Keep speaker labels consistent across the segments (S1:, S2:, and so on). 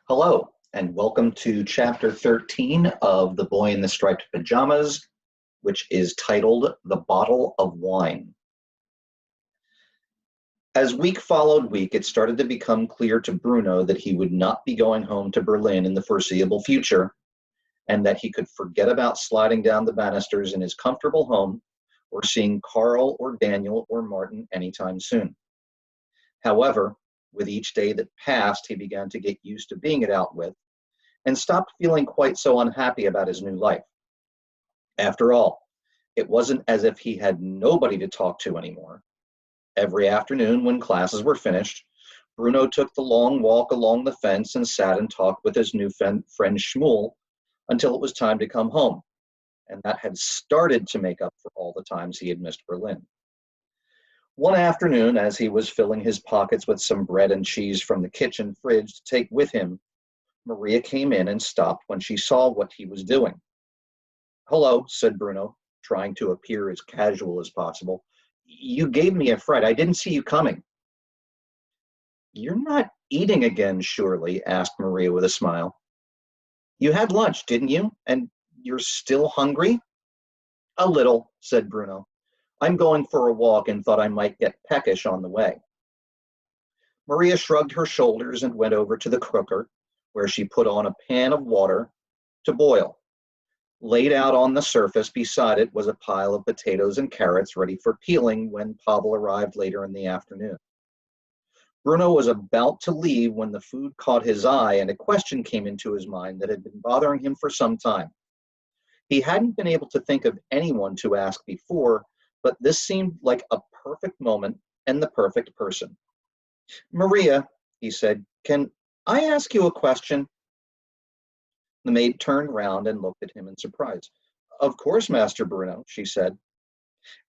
S1: Hello, and welcome to Chapter 13 of The Boy in the Striped Pajamas, which is titled The Bottle of Wine. As week followed week, it started to become clear to Bruno that he would not be going home to Berlin in the foreseeable future, and that he could forget about sliding down the banisters in his comfortable home or seeing Carl or Daniel or Martin anytime soon. However, with each day that passed, he began to get used to being it out with and stopped feeling quite so unhappy about his new life. After all, it wasn't as if he had nobody to talk to anymore. Every afternoon when classes were finished, Bruno took the long walk along the fence and sat and talked with his new friend Shmuel until it was time to come home, and that had started to make up for all the times he had missed Berlin. One afternoon, as he was filling his pockets with some bread and cheese from the kitchen fridge to take with him, Maria came in and stopped when she saw what he was doing. "Hello," said Bruno, trying to appear as casual as possible. "You gave me a fright. I didn't see you coming." "You're not eating again, surely?" asked Maria with a smile. "You had lunch, didn't you? And you're still hungry?" "A little," said Bruno. "I'm going for a walk and thought I might get peckish on the way." Maria shrugged her shoulders and went over to the cooker, where she put on a pan of water to boil. Laid out on the surface beside it was a pile of potatoes and carrots ready for peeling when Pavel arrived later in the afternoon. Bruno was about to leave when the food caught his eye and a question came into his mind that had been bothering him for some time. He hadn't been able to think of anyone to ask before, but this seemed like a perfect moment and the perfect person. "Maria," he said, "can I ask you a question?" The maid turned round and looked at him in surprise. "Of course, Master Bruno," she said.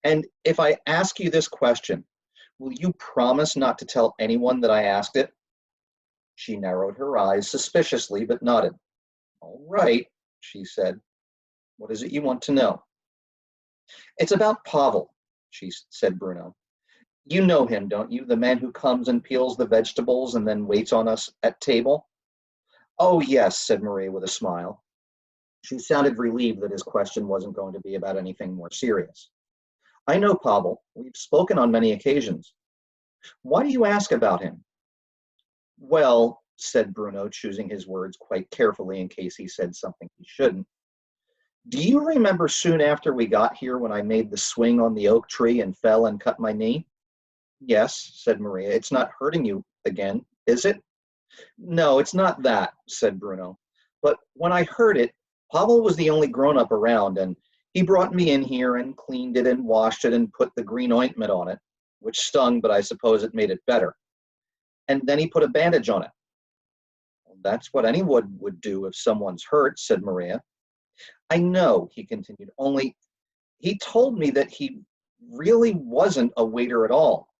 S1: "And if I ask you this question, will you promise not to tell anyone that I asked it?" She narrowed her eyes suspiciously, but nodded. "All right," she said. "What is it you want to know?" "It's about Pavel," said Bruno. "You know him, don't you? The man who comes and peels the vegetables and then waits on us at table?" "Oh, yes," said Maria with a smile. She sounded relieved that his question wasn't going to be about anything more serious. "I know Pavel. We've spoken on many occasions. Why do you ask about him?" "Well," said Bruno, choosing his words quite carefully in case he said something he shouldn't. "Do you remember soon after we got here when I made the swing on the oak tree and fell and cut my knee?" "Yes," said Maria. "It's not hurting you again, is it?" "No, it's not that," said Bruno. "But when I heard it, Pavel was the only grown-up around, and he brought me in here and cleaned it and washed it and put the green ointment on it, which stung, but I suppose it made it better. And then he put a bandage on it." "Well, that's what anyone would do if someone's hurt," said Maria. "I know," he continued, "only he told me that he really wasn't a waiter at all."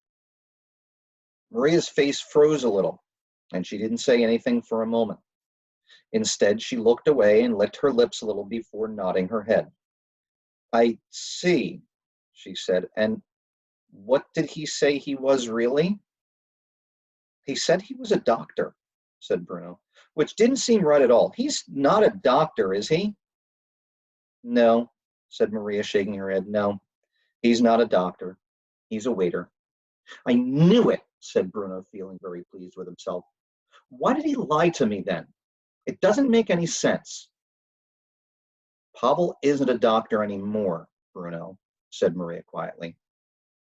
S1: Maria's face froze a little, and she didn't say anything for a moment. Instead, she looked away and licked her lips a little before nodding her head. "I see," she said. "And what did he say he was really?" "He said he was a doctor," said Bruno, which didn't seem right at all. "He's not a doctor, is he?" "No," said Maria, shaking her head. "No, he's not a doctor. He's a waiter." "I knew it," said Bruno, feeling very pleased with himself. "Why did he lie to me then? It doesn't make any sense." "Pavel isn't a doctor anymore, Bruno," said Maria quietly.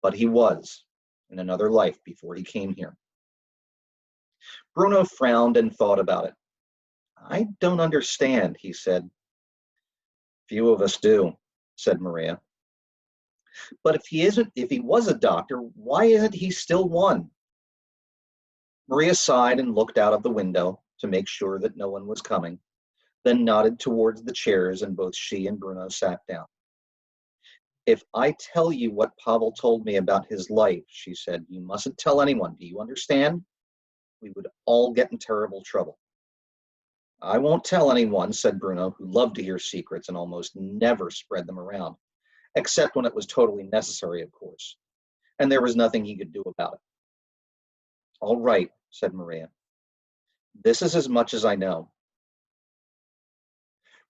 S1: "But he was in another life before he came here." Bruno frowned and thought about it. "I don't understand," he said. "Few of us do," said Maria. "But if he was a doctor, why isn't he still one?" Maria sighed and looked out of the window to make sure that no one was coming, then nodded towards the chairs, and both she and Bruno sat down. "If I tell you what Pavel told me about his life," she said, "you mustn't tell anyone. Do you understand? We would all get in terrible trouble." "I won't tell anyone," said Bruno, who loved to hear secrets and almost never spread them around, except when it was totally necessary, of course, and there was nothing he could do about it. "All right," said Maria. This is as much as I know.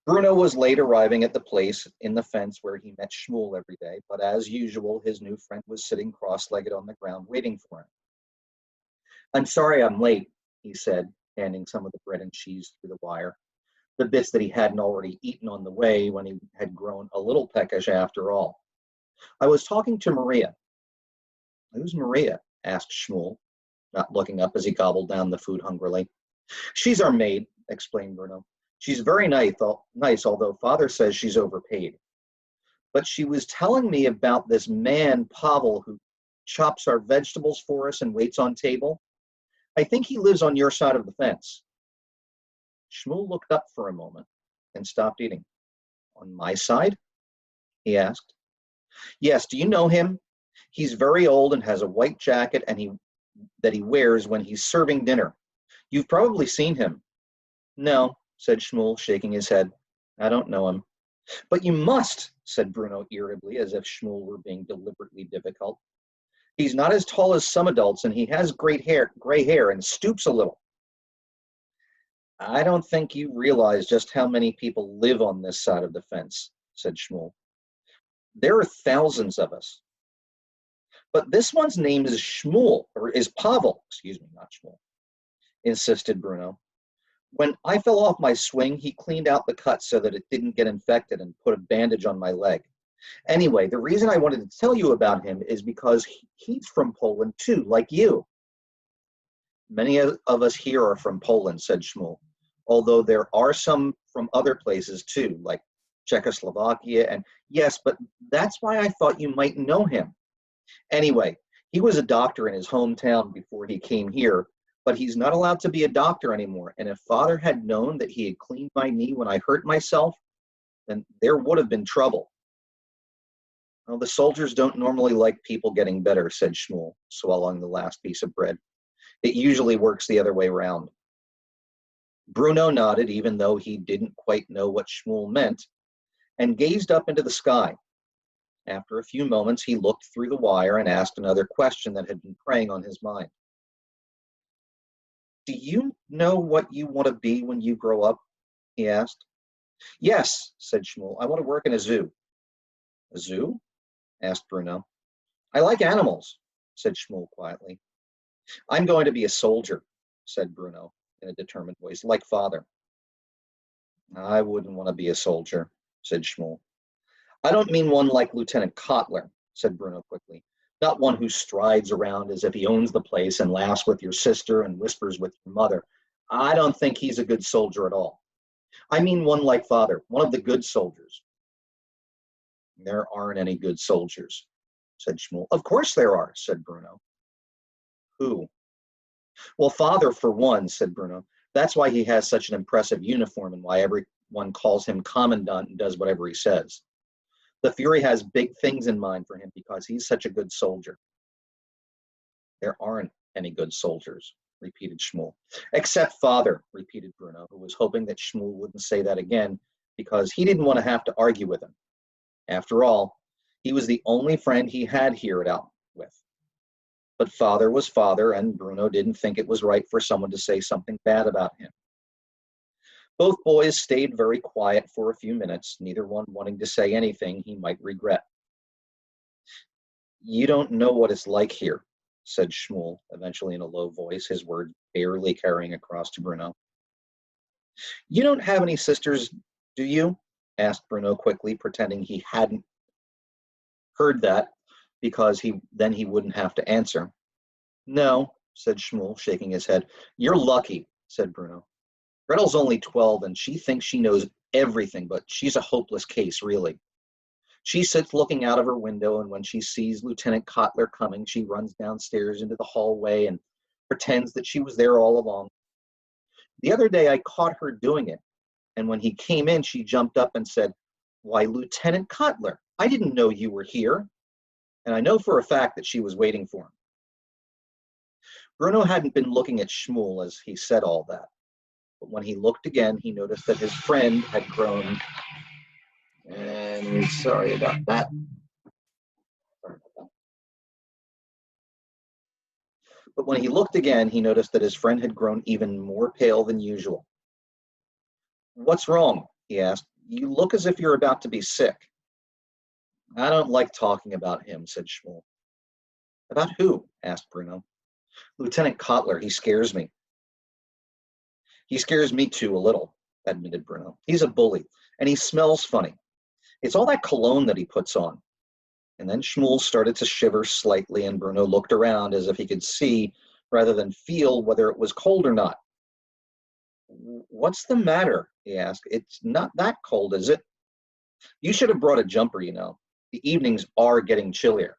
S1: Bruno was late arriving at the place in the fence where he met Shmuel every day, but as usual, his new friend was sitting cross-legged on the ground waiting for him. I'm sorry I'm late, he said, handing some of the bread and cheese through the wire, the bits that he hadn't already eaten on the way when he had grown a little peckish after all. I was talking to Maria. Who's Maria? Asked Shmuel, not looking up as he gobbled down the food hungrily. She's our maid, explained Bruno. She's very nice, although father says she's overpaid. But she was telling me about this man, Pavel, who chops our vegetables for us and waits on table. I think he lives on your side of the fence. Shmuel looked up for a moment and stopped eating. On my side? He asked. Yes, do you know him? He's very old and has a white jacket that he wears when he's serving dinner. You've probably seen him. No, said Shmuel, shaking his head. I don't know him. But you must, said Bruno irritably, as if Shmuel were being deliberately difficult. He's not as tall as some adults, and he has gray hair, and stoops a little. I don't think you realize just how many people live on this side of the fence, said Shmuel. There are thousands of us. But this one's name is Shmuel, or is Pavel, not Shmuel, insisted Bruno. When I fell off my swing, he cleaned out the cut so that it didn't get infected and put a bandage on my leg. Anyway, the reason I wanted to tell you about him is because he's from Poland too, like you. Many of us here are from Poland, said Shmuel, although there are some from other places too, like Czechoslovakia, and yes, but that's why I thought you might know him. Anyway, he was a doctor in his hometown before he came here, but he's not allowed to be a doctor anymore, and if father had known that he had cleaned my knee when I hurt myself, then there would have been trouble. Well, the soldiers don't normally like people getting better, said Shmuel, swallowing the last piece of bread. It usually works the other way around. Bruno nodded, even though he didn't quite know what Shmuel meant, and gazed up into the sky. After a few moments, he looked through the wire and asked another question that had been preying on his mind. Do you know what you want to be when you grow up? He asked. Yes, said Shmuel. I want to work in a zoo. A zoo? Asked Bruno. I like animals, said Shmuel quietly. I'm going to be a soldier, said Bruno in a determined voice, like father. I wouldn't want to be a soldier, said Shmuel. I don't mean one like Lieutenant Kotler, said Bruno quickly. Not one who strides around as if he owns the place and laughs with your sister and whispers with your mother. I don't think he's a good soldier at all. I mean one like father, one of the good soldiers. There aren't any good soldiers, said Shmuel. Of course there are, said Bruno. Who? Well, father for one, said Bruno. That's why he has such an impressive uniform and why everyone calls him commandant and does whatever he says. The Fury has big things in mind for him because he's such a good soldier. There aren't any good soldiers, repeated Shmuel. Except father, repeated Bruno, who was hoping that Shmuel wouldn't say that again because he didn't want to have to argue with him. After all, he was the only friend he had here at Out with. But father was father, and Bruno didn't think it was right for someone to say something bad about him. Both boys stayed very quiet for a few minutes, neither one wanting to say anything he might regret. You don't know what it's like here, said Shmuel, eventually in a low voice, his words barely carrying across to Bruno. You don't have any sisters, do you? Asked Bruno quickly, pretending he hadn't heard that, because then he wouldn't have to answer. No, said Shmuel, shaking his head. You're lucky, said Bruno. Gretel's only 12, and she thinks she knows everything, but she's a hopeless case, really. She sits looking out of her window, and when she sees Lieutenant Kotler coming, she runs downstairs into the hallway and pretends that she was there all along. The other day, I caught her doing it, and when he came in, she jumped up and said, Why, Lieutenant Kotler, I didn't know you were here. And I know for a fact that she was waiting for him. Bruno hadn't been looking at Shmuel as he said all that. But when he looked again, he noticed that his friend had grown. And sorry about that. But when he looked again, he noticed that his friend had grown even more pale than usual. "What's wrong?" he asked. "You look as if you're about to be sick." "I don't like talking about him," said Shmuel. "About who?" asked Bruno. "Lieutenant Kotler. He scares me." "He scares me too, a little," admitted Bruno. "He's a bully, and he smells funny. It's all that cologne that he puts on." And then Shmuel started to shiver slightly, and Bruno looked around as if he could see rather than feel whether it was cold or not. "What's the matter?" he asked. "It's not that cold, is it? You should have brought a jumper, you know. The evenings are getting chillier."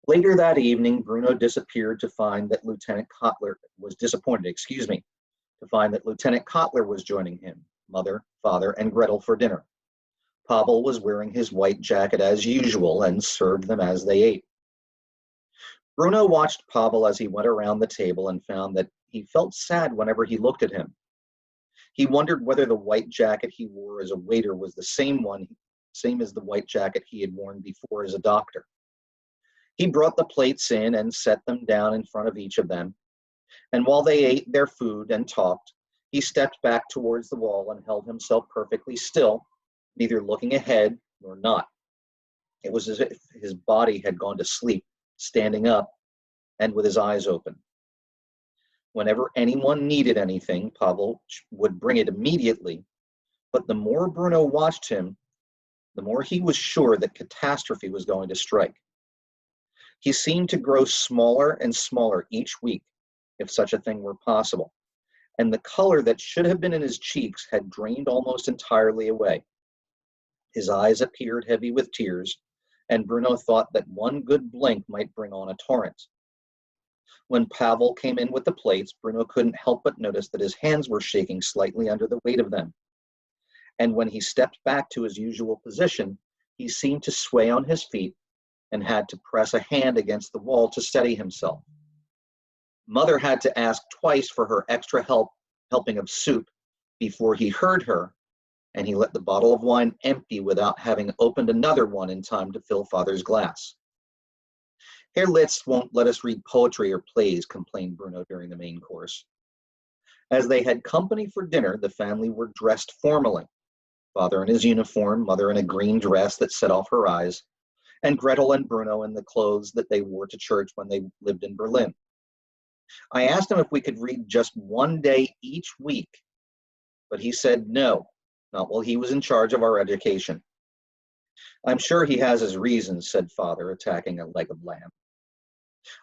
S1: Later that evening, Bruno disappeared to find that Lieutenant Kotler was disappointed, to find that Lieutenant Kotler was joining him, mother, father, and Gretel for dinner. Pavel was wearing his white jacket as usual and served them as they ate. Bruno watched Pavel as he went around the table and found that he felt sad whenever he looked at him. He wondered whether the white jacket he wore as a waiter was the same as the white jacket he had worn before as a doctor. He brought the plates in and set them down in front of each of them, and while they ate their food and talked, he stepped back towards the wall and held himself perfectly still, neither looking ahead nor not. It was as if his body had gone to sleep, standing up and with his eyes open. Whenever anyone needed anything, Pavel would bring it immediately, but the more Bruno watched him, the more he was sure that catastrophe was going to strike. He seemed to grow smaller and smaller each week, if such a thing were possible, and the color that should have been in his cheeks had drained almost entirely away. His eyes appeared heavy with tears, and Bruno thought that one good blink might bring on a torrent. When Pavel came in with the plates, Bruno couldn't help but notice that his hands were shaking slightly under the weight of them. And when he stepped back to his usual position, he seemed to sway on his feet and had to press a hand against the wall to steady himself. Mother had to ask twice for her extra helping of soup before he heard her, and he let the bottle of wine empty without having opened another one in time to fill Father's glass. "Herr Litz won't let us read poetry or plays," complained Bruno during the main course. As they had company for dinner, the family were dressed formally. Father in his uniform, Mother in a green dress that set off her eyes, and Gretel and Bruno in the clothes that they wore to church when they lived in Berlin. I asked him if we could read just one day each week, but he said no, not while he was in charge of our education. "I'm sure he has his reasons," said Father, attacking a leg of lamb.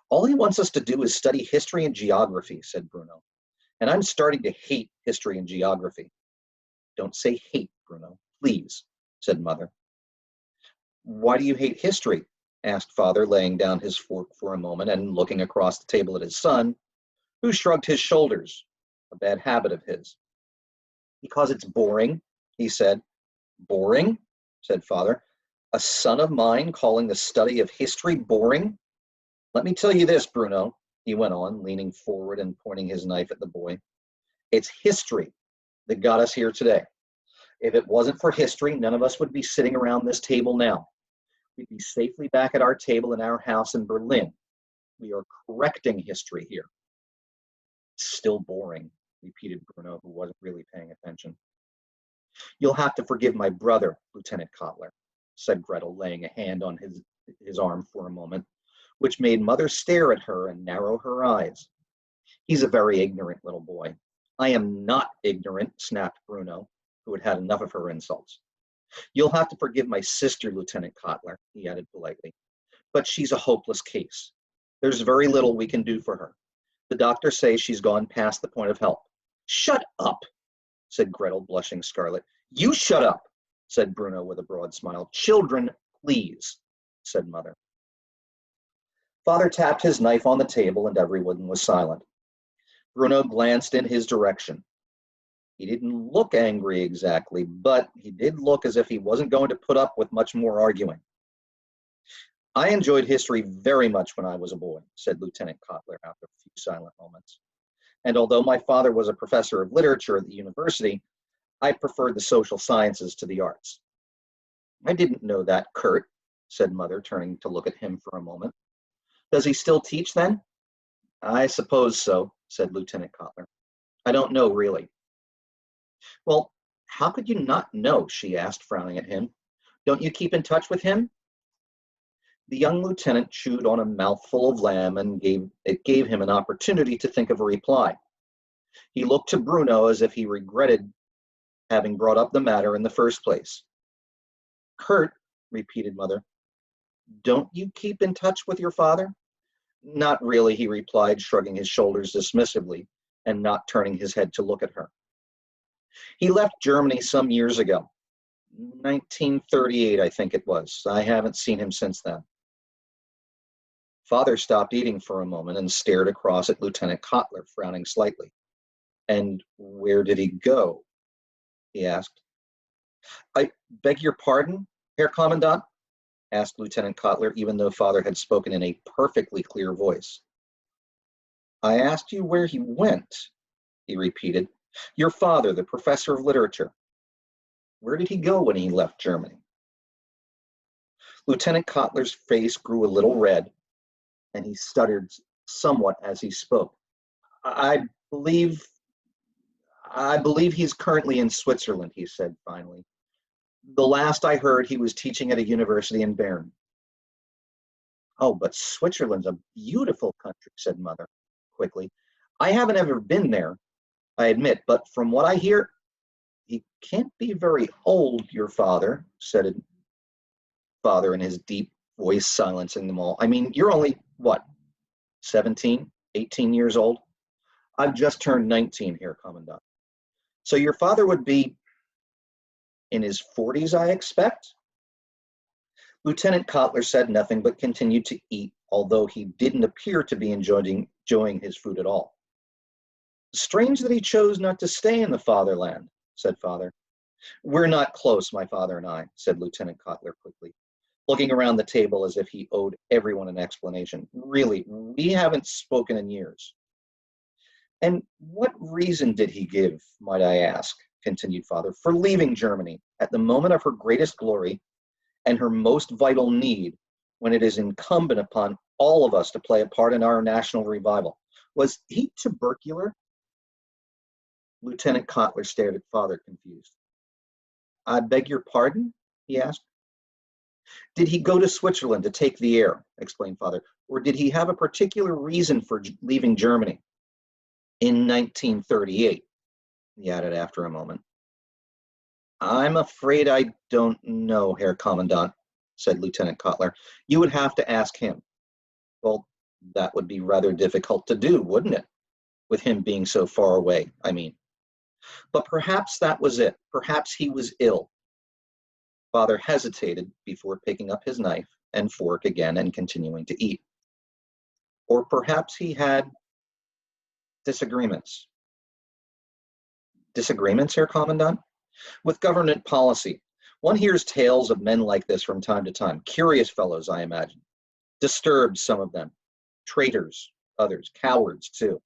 S1: "All he wants us to do is study history and geography," said Bruno, "and I'm starting to hate history and geography." "Don't say hate, Bruno, please," said Mother. "Why do you hate history?" asked Father, laying down his fork for a moment and looking across the table at his son, who shrugged his shoulders, a bad habit of his. "Because it's boring," he said. "Boring?" said Father. "A son of mine calling the study of history boring? Let me tell you this, Bruno," he went on, leaning forward and pointing his knife at the boy. "It's history that got us here today. If it wasn't for history, none of us would be sitting around this table now. We'd be safely back at our table in our house in Berlin. We are correcting history here." "Still boring," repeated Bruno, who wasn't really paying attention. "You'll have to forgive my brother, Lieutenant Kotler," said Gretel, laying a hand on his arm for a moment, which made Mother stare at her and narrow her eyes. "He's a very ignorant little boy." "I am not ignorant," snapped Bruno, who had had enough of her insults. "You'll have to forgive my sister, Lieutenant Kotler," he added politely, "but she's a hopeless case. There's very little we can do for her. The doctors say she's gone past the point of help." "Shut up," said Gretel, blushing scarlet. "You shut up," said Bruno with a broad smile. "Children, please," said Mother. Father tapped his knife on the table and everyone was silent. Bruno glanced in his direction. He didn't look angry exactly, but he did look as if he wasn't going to put up with much more arguing. "I enjoyed history very much when I was a boy," said Lieutenant Kotler after a few silent moments. "And although my father was a professor of literature at the university, I preferred the social sciences to the arts." "I didn't know that, Kurt," said Mother, turning to look at him for a moment. Does he still teach then? I suppose so, said Lieutenant Cotler. I don't know really. Well, how could you not know? She asked, frowning at him. Don't you keep in touch with him? The young lieutenant chewed on a mouthful of lamb and it gave him an opportunity to think of a reply. He looked to Bruno as if he regretted having brought up the matter in the first place. Kurt, repeated Mother, don't you keep in touch with your father? Not really, he replied, shrugging his shoulders dismissively and not turning his head to look at her. He left Germany some years ago. 1938, I think it was. I haven't seen him since then. Father stopped eating for a moment and stared across at Lieutenant Cotler, frowning slightly. And where did he go? He asked. I beg your pardon, Herr Commandant? Asked Lieutenant Cotler, even though Father had spoken in a perfectly clear voice. I asked you where he went, he repeated. Your father, the professor of literature. Where did he go when he left Germany? Lieutenant Cotler's face grew a little red, and he stuttered somewhat as he spoke. I believe he's currently in Switzerland, he said finally. The last I heard, he was teaching at a university in Bern. Oh, but Switzerland's a beautiful country, said Mother quickly. I haven't ever been there, I admit, but from what I hear, he can't be very old, your father, said Father in his deep voice, silencing them all. I mean, you're only, what, 17, 18 years old? I've just turned 19 here, Commandant. So your father would be in his 40s, I expect? Lieutenant Cotler said nothing but continued to eat, although he didn't appear to be enjoying his food at all. Strange that he chose not to stay in the fatherland, said Father. We're not close, my father and I, said Lieutenant Cotler quickly, looking around the table as if he owed everyone an explanation. Really, we haven't spoken in years. And what reason did he give, might I ask, continued Father, for leaving Germany at the moment of her greatest glory and her most vital need, when it is incumbent upon all of us to play a part in our national revival? Was he tubercular? Lieutenant Cotler stared at Father, confused. I beg your pardon? He asked. Did he go to Switzerland to take the air, explained Father, or did he have a particular reason for leaving Germany? In 1938, he added after a moment. I'm afraid I don't know, Herr Commandant, said Lieutenant Cotler. You would have to ask him. Well, that would be rather difficult to do, wouldn't it? With him being so far away, I mean. But perhaps that was it. Perhaps he was ill. Father hesitated before picking up his knife and fork again and continuing to eat. Or perhaps he had disagreements. Disagreements, Herr Commandant? With government policy. One hears tales of men like this from time to time. Curious fellows, I imagine. Disturbed, some of them. Traitors, others. Cowards, too.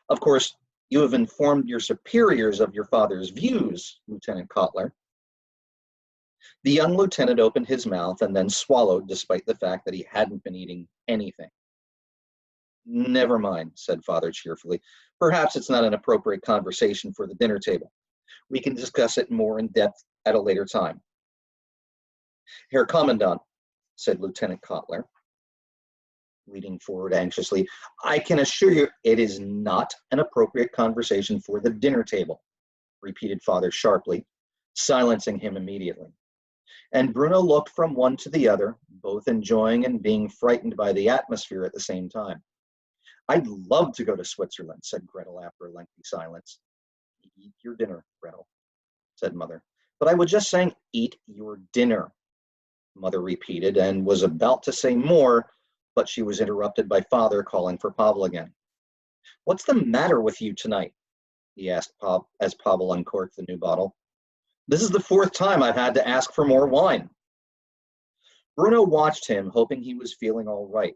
S1: Of course, you have informed your superiors of your father's views, Lieutenant Cotler. The young lieutenant opened his mouth and then swallowed, despite the fact that he hadn't been eating anything. Never mind, said Father cheerfully. Perhaps it's not an appropriate conversation for the dinner table. We can discuss it more in depth at a later time. Herr Commandant, said Lieutenant Cotler, leaning forward anxiously, I can assure you it is not an appropriate conversation for the dinner table, repeated Father sharply, silencing him immediately. And Bruno looked from one to the other, both enjoying and being frightened by the atmosphere at the same time. I'd love to go to Switzerland, said Gretel after a lengthy silence. Eat your dinner, Gretel, said Mother. But I was just saying, eat your dinner, Mother repeated, and was about to say more, but she was interrupted by Father calling for Pavel again. What's the matter with you tonight? He asked as Pavel uncorked the new bottle. This is the fourth time I've had to ask for more wine. Bruno watched him, hoping he was feeling all right,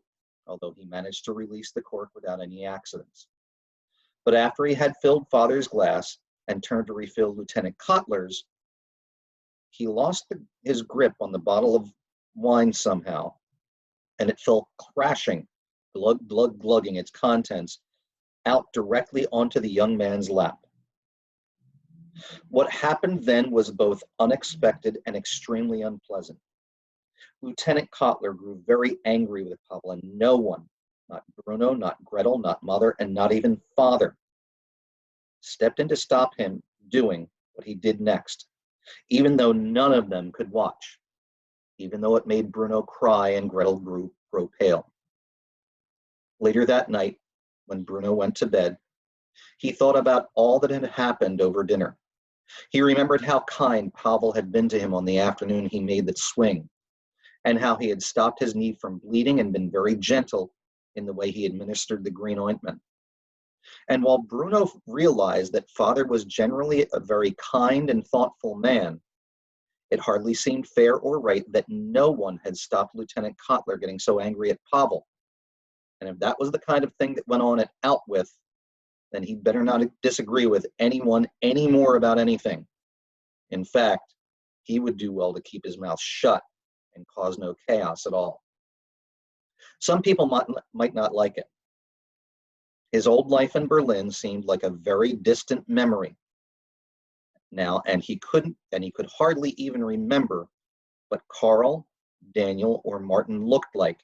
S1: although he managed to release the cork without any accidents. But after he had filled Father's glass and turned to refill Lieutenant Cotler's, he lost his grip on the bottle of wine somehow, and it fell crashing glugging its contents out directly onto the young man's lap. What happened then was both unexpected and extremely unpleasant. Lieutenant Kotler grew very angry with Pavel, and no one, not Bruno, not Gretel, not mother, and not even father, stepped in to stop him doing what he did next, even though none of them could watch, even though it made Bruno cry and Gretel grow pale. Later that night, when Bruno went to bed, he thought about all that had happened over dinner. He remembered how kind Pavel had been to him on the afternoon he made the swing, and how he had stopped his knee from bleeding and been very gentle in the way he administered the green ointment. And while Bruno realized that Father was generally a very kind and thoughtful man, it hardly seemed fair or right that no one had stopped Lieutenant Kotler getting so angry at Pavel. And if that was the kind of thing that went on at Outwith, then he'd better not disagree with anyone anymore about anything. In fact, he would do well to keep his mouth shut and cause no chaos at all. Some people might not like it. His old life in Berlin seemed like a very distant memory now, and he could hardly even remember what Carl, Daniel, or Martin looked like,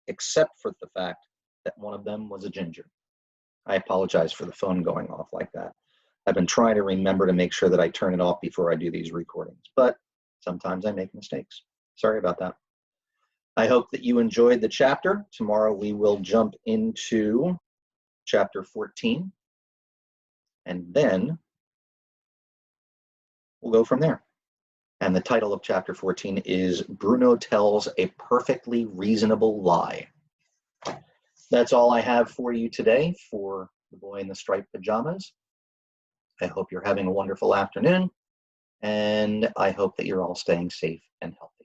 S1: except for the fact that one of them was a ginger. I apologize for the phone going off like that. I've been trying to remember to make sure that I turn it off before I do these recordings, but sometimes I make mistakes. Sorry about that. I hope that you enjoyed the chapter. Tomorrow we will jump into chapter 14, and then we'll go from there. And the title of chapter 14 is Bruno Tells a Perfectly Reasonable Lie. That's all I have for you today for The Boy in the Striped Pajamas. I hope you're having a wonderful afternoon, and I hope that you're all staying safe and healthy.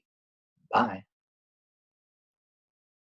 S1: Bye.